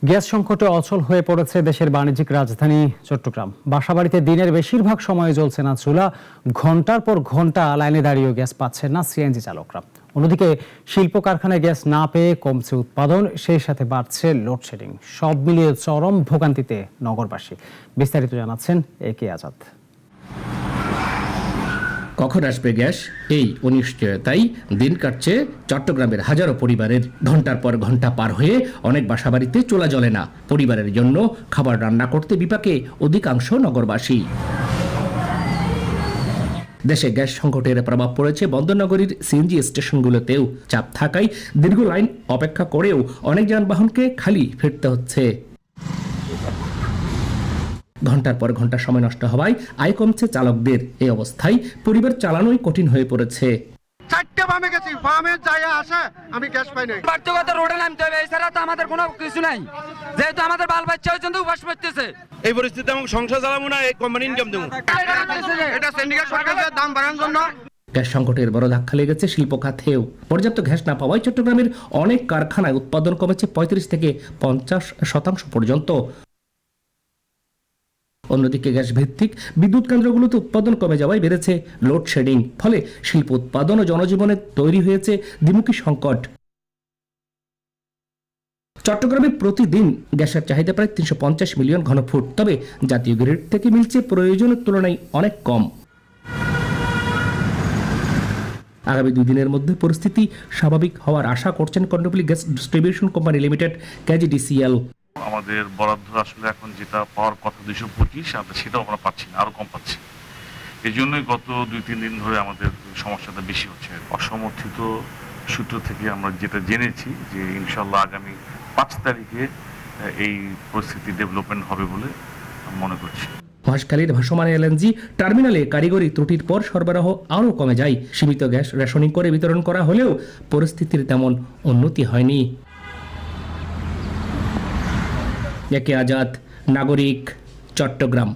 Gas সংকটে অচল হয়ে পড়েছে দেশের বাণিজ্যিক রাজধানী চট্টগ্রাম। বাসাবাড়িতে দিনের বেশিরভাগ সময় জ্বলছে না চুলা, ঘন্টার পর ঘন্টা লাইনে দাঁড়িয়েও গ্যাস পাচ্ছেন না সিএনজি চালকরা। অন্যদিকে শিল্প কারখানায় গ্যাস না পেয়ে কমছে উৎপাদন, সেই সাথে বাড়ছে লোডশেডিং। সব মিলিয়ে চরম ভোগান্তিতে নগরবাসী। বিস্তারিত জানাচ্ছেন একে আজাদ। কখন আসবে গ্যাস, এই অনিশ্চয়তাই দিন কাটছে চট্টগ্রামের হাজারো পরিবারের। ঘন্টার পর ঘন্টা পার হয়ে অনেক বাসাবাড়িতে চুলা জ্বলে না। পরিবারের জন্য খাবার রান্না করতে বিপাকে অধিকাংশ নগরবাসী। দেশে গ্যাস সংকটের প্রভাব পড়েছে বন্দরনগরীর সিএনজি স্টেশনগুলোতেও। চাপ থাকায় দীর্ঘ লাইন অপেক্ষা করেও অনেক যানবাহনকে খালি ফিরতে হচ্ছে। ঘন্টার পর ঘন্টা সময় নষ্ট হওয়ায় আয় কমছে চালকদের। এই অবস্থায় পরিবার চালানোই কঠিন হয়ে পড়েছে। চারটে বামে গেছি, বামে যাই আসে আমি গ্যাস পাই নাই। বাড়তে রোডে নামতে হবে, এছাড়া তো আমাদের কোনো কিছু নাই, যেহেতু আমাদের বাল বাচ্চা পর্যন্ত উপাস করতেছে। এই পরিস্থিতিতে আমি সংসার চালাবো না, এই কোম্পানি ইনকাম দেবো। এটা সিন্ডিকেট সরকারের দাম বাড়ানোর জন্য। গ্যাস সংকটের বড় ধাক্কা লেগেছে শিল্প খাতেও। পর্যাপ্ত গ্যাস না পাওয়ায় চট্টগ্রামের অনেক কারখানায় উৎপাদন কমেছে 35 থেকে 50% পর্যন্ত। অন্যদিকে গ্যাস ভিত্তিক বিদ্যুৎ কেন্দ্রগুলোতে উৎপাদন কমে যাওয়ায় বেড়েছে লোডশেডিং। ফলে শিল্প উৎপাদন ও জনজীবনে তৈরি হয়েছে দ্বিমুখী সংকট। চট্টগ্রামে প্রতিদিন গ্যাসের চাহিদা প্রায় 350 মিলিয়ন ঘনফুট, তবে জাতীয় গ্রিড থেকে মিলছে প্রয়োজনের তুলনায় অনেক কম। আগামী 2 দিনের মধ্যে পরিস্থিতি স্বাভাবিক হওয়ার আশা করছেন Karnaphuli gas distribution company limited KGDCL. আমাদের বরাদ্দ আসলে এখন যেটা পাওয়ার কথা 225, আমরা সেটাও আমরা পাচ্ছি না, আরো কম পাচ্ছি। এই জন্যই গত 2-3 দিন ধরে আমাদের সমস্যাটা বেশি হচ্ছে। অসমর্থিত সূত্র থেকে আমরা যেটা জেনেছি যে ইনশাল্লাহ আগামী 5 তারিখে এই পরিস্থিতি ডেভেলপমেন্ট হবে বলে মনে করছি। মহেশখালীর ভাসমান এলএনজি টার্মিনালে কারিগরি ত্রুটির পর সরবরাহ আরও কমে যায়। সীমিত গ্যাস রেশনিং করে বিতরণ করা হলেও পরিস্থিতির তেমন উন্নতি হয়নি। একে আজাদ, নাগরিক, চট্টগ্রাম।